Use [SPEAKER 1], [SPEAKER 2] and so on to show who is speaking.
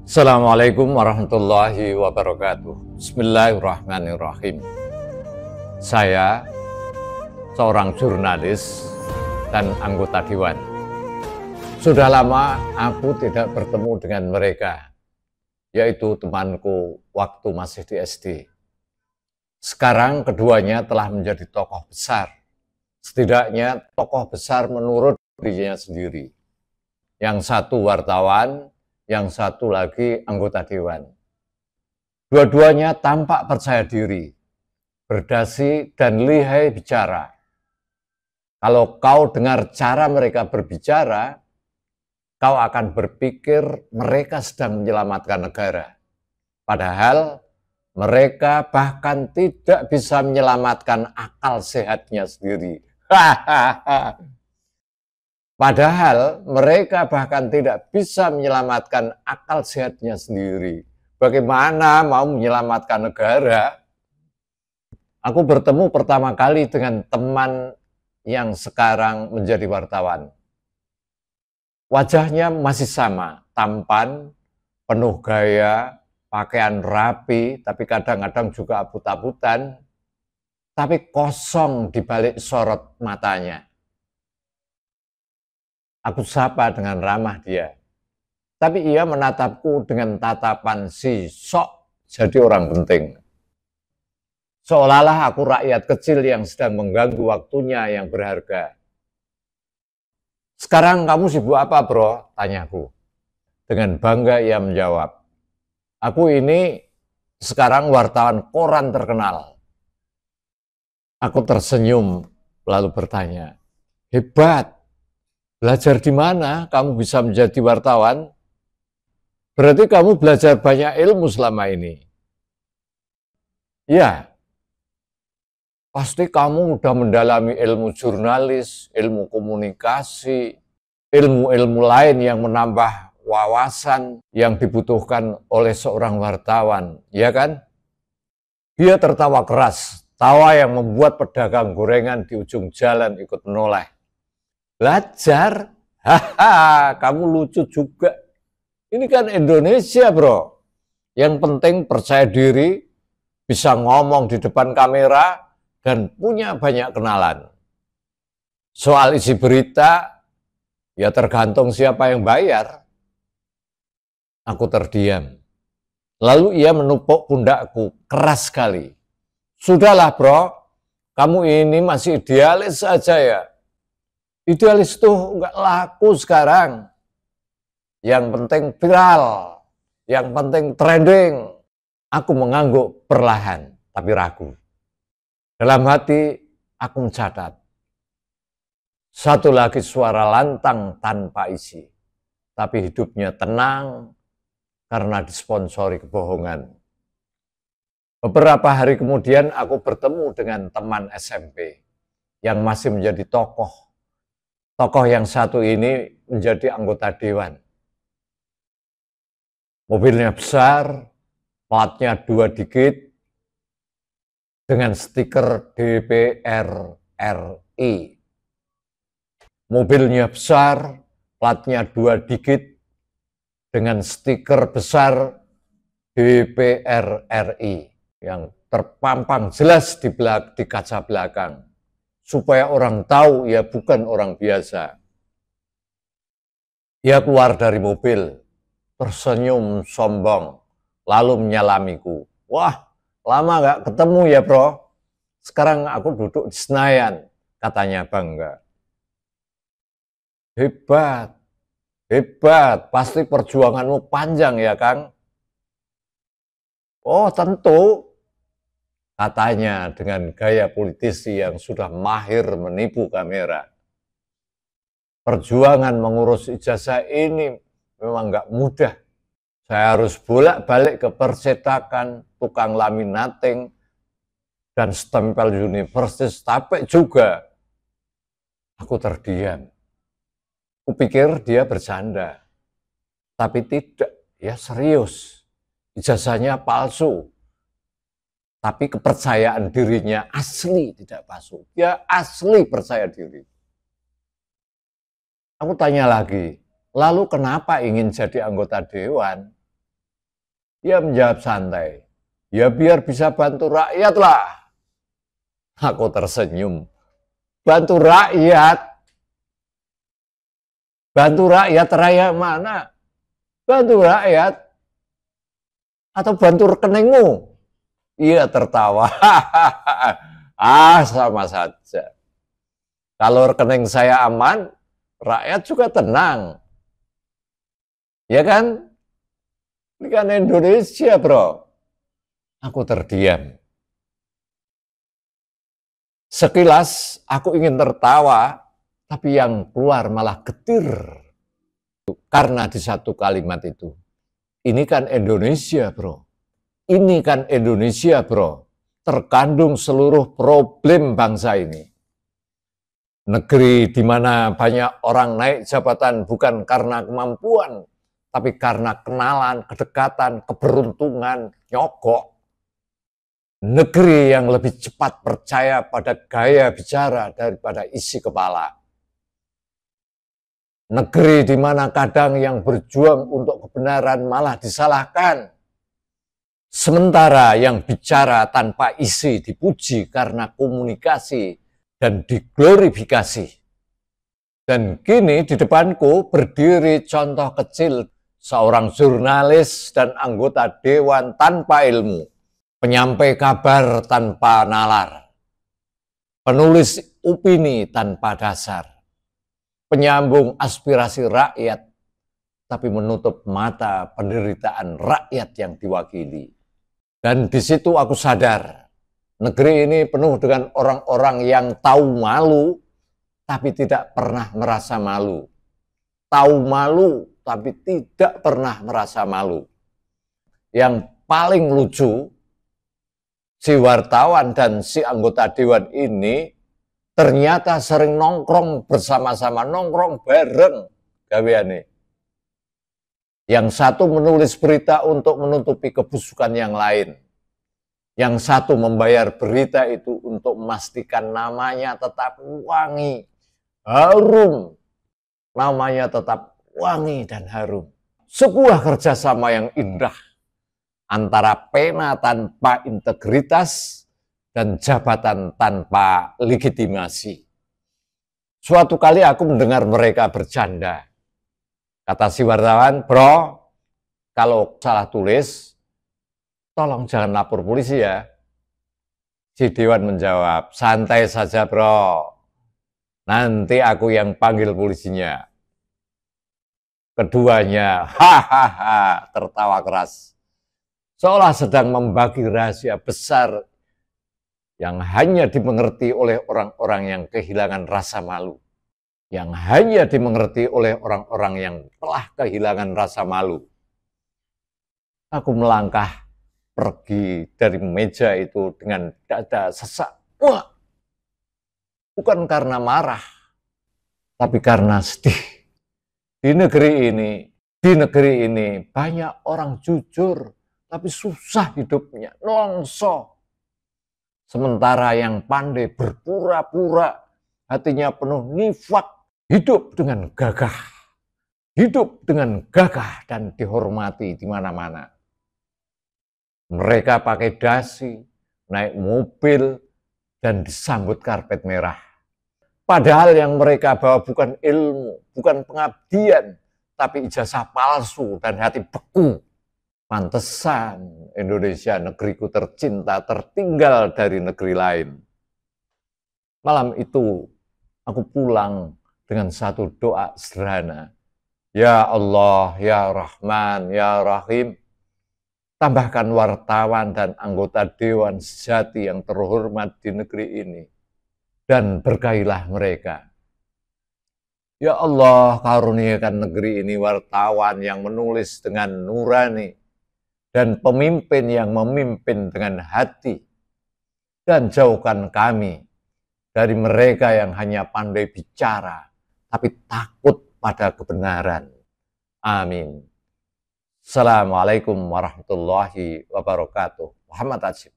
[SPEAKER 1] Assalamualaikum warahmatullahi wabarakatuh. Bismillahirrahmanirrahim. Saya seorang jurnalis dan anggota dewan. Sudah lama aku tidak bertemu dengan mereka, yaitu temanku waktu masih di SD. Sekarang keduanya telah menjadi tokoh besar. Setidaknya tokoh besar menurut dirinya sendiri. Yang satu wartawan, yang satu lagi anggota dewan. Dua-duanya tampak percaya diri, berdasi dan lihai bicara. Kalau kau dengar cara mereka berbicara, kau akan berpikir mereka sedang menyelamatkan negara. Padahal mereka bahkan tidak bisa menyelamatkan akal sehatnya sendiri. Padahal mereka bahkan tidak bisa menyelamatkan akal sehatnya sendiri. Bagaimana mau menyelamatkan negara? Aku bertemu pertama kali dengan teman yang sekarang menjadi wartawan. Wajahnya masih sama, tampan, penuh gaya, pakaian rapi, tapi kadang-kadang juga abut-abutan, tapi kosong di balik sorot matanya. Aku sapa dengan ramah dia. Tapi ia menatapku dengan tatapan si sok jadi orang penting. Seolah-olah aku rakyat kecil yang sedang mengganggu waktunya yang berharga. Sekarang kamu sibuk apa, bro? Tanyaku. Dengan bangga ia menjawab. Aku ini sekarang wartawan koran terkenal. Aku tersenyum lalu bertanya. Hebat. Belajar di mana kamu bisa menjadi wartawan? Berarti kamu belajar banyak ilmu selama ini. Ya, pasti kamu udah mendalami ilmu jurnalis, ilmu komunikasi, ilmu-ilmu lain yang menambah wawasan yang dibutuhkan oleh seorang wartawan, ya kan? Dia tertawa keras, tawa yang membuat pedagang gorengan di ujung jalan ikut menoleh. Belajar? Haha, kamu lucu juga. Ini kan Indonesia, bro. Yang penting percaya diri, bisa ngomong di depan kamera, dan punya banyak kenalan. Soal isi berita, ya tergantung siapa yang bayar. Aku terdiam. Lalu ia menupuk pundakku, keras sekali. Sudahlah, bro. Kamu ini masih idealis saja ya. Idealis tuh nggak laku sekarang. Yang penting viral, yang penting trending. Aku mengangguk perlahan, tapi ragu. Dalam hati, aku mencatat. Satu lagi suara lantang tanpa isi. Tapi hidupnya tenang karena disponsori kebohongan. Beberapa hari kemudian aku bertemu dengan teman SMP yang masih menjadi tokoh. Tokoh yang satu ini menjadi anggota dewan. Mobilnya besar, platnya 2 digit, dengan stiker DPR RI. Mobilnya besar, platnya 2 digit, dengan stiker besar DPR RI yang terpampang jelas di kaca belakang. Supaya orang tahu ia bukan orang biasa. Ia keluar dari mobil, tersenyum sombong, lalu menyalamiku. Wah, lama gak ketemu ya, bro. Sekarang aku duduk di Senayan, katanya bangga. Hebat, hebat, pasti perjuanganmu panjang ya, Kang. Oh, tentu. Katanya dengan gaya politisi yang sudah mahir menipu kamera. Perjuangan mengurus ijazah ini memang nggak mudah. Saya harus bolak-balik ke percetakan, tukang laminating, dan stempel universitas, tapi juga aku terdiam. Kupikir dia bercanda, tapi tidak, ya serius. Ijazahnya palsu. Tapi kepercayaan dirinya asli tidak palsu. Dia asli percaya diri. Aku tanya lagi, lalu kenapa ingin jadi anggota dewan? Dia menjawab santai, ya biar bisa bantu rakyat lah. Aku tersenyum, bantu rakyat? Bantu rakyat raya mana? Bantu rakyat? Atau bantu rekeningmu? Ia tertawa, sama saja. Kalau rekening saya aman, rakyat juga tenang. Ya kan? Ini kan Indonesia, bro. Aku terdiam. Sekilas aku ingin tertawa, tapi yang keluar malah getir. Karena di satu kalimat itu, ini kan Indonesia, bro. Ini kan Indonesia, bro. Terkandung seluruh problem bangsa ini. Negeri di mana banyak orang naik jabatan bukan karena kemampuan, tapi karena kenalan, kedekatan, keberuntungan, nyogok. Negeri yang lebih cepat percaya pada gaya bicara daripada isi kepala. Negeri di mana kadang yang berjuang untuk kebenaran malah disalahkan. Sementara yang bicara tanpa isi dipuji karena komunikasi dan diglorifikasi. Dan kini di depanku berdiri contoh kecil seorang jurnalis dan anggota dewan tanpa ilmu, penyampai kabar tanpa nalar, penulis opini tanpa dasar, penyambung aspirasi rakyat, tapi menutup mata penderitaan rakyat yang diwakili. Dan di situ aku sadar, negeri ini penuh dengan orang-orang yang tahu malu, tapi tidak pernah merasa malu. Tahu malu, tapi tidak pernah merasa malu. Yang paling lucu, si wartawan dan si anggota dewan ini ternyata sering nongkrong bersama-sama, nongkrong bareng gaweane. Yang satu menulis berita untuk menutupi kebusukan yang lain. Yang satu membayar berita itu untuk memastikan namanya tetap wangi, harum. Namanya tetap wangi dan harum. Sebuah kerjasama yang indah antara pena tanpa integritas dan jabatan tanpa legitimasi. Suatu kali aku mendengar mereka bercanda. Kata si wartawan, bro, kalau salah tulis, tolong jangan lapor polisi ya. Si Dewan menjawab, santai saja bro, nanti aku yang panggil polisinya. Keduanya, hahaha, tertawa keras. Seolah sedang membagi rahasia besar yang hanya dimengerti oleh orang-orang yang kehilangan rasa malu. Yang hanya dimengerti oleh orang-orang yang telah kehilangan rasa malu. Aku melangkah pergi dari meja itu dengan dada sesak. Wah, bukan karena marah, tapi karena sedih. Di negeri ini banyak orang jujur, tapi susah hidupnya, nongso. Sementara yang pandai berpura-pura, hatinya penuh nifak, hidup dengan gagah dan dihormati di mana-mana. Mereka pakai dasi, naik mobil, dan disambut karpet merah. Padahal yang mereka bawa bukan ilmu, bukan pengabdian, tapi ijazah palsu dan hati beku. Pantesan Indonesia, negeriku tercinta, tertinggal dari negeri lain. Malam itu aku pulang dengan satu doa sederhana. Ya Allah, Ya Rahman, Ya Rahim, tambahkan wartawan dan anggota dewan sejati yang terhormat di negeri ini, dan berkailah mereka. Ya Allah, karuniakan negeri ini wartawan yang menulis dengan nurani, dan pemimpin yang memimpin dengan hati, dan jauhkan kami dari mereka yang hanya pandai bicara, tapi takut pada kebenaran. Amin. Assalamualaikum warahmatullahi wabarakatuh. Muhammad Asyid.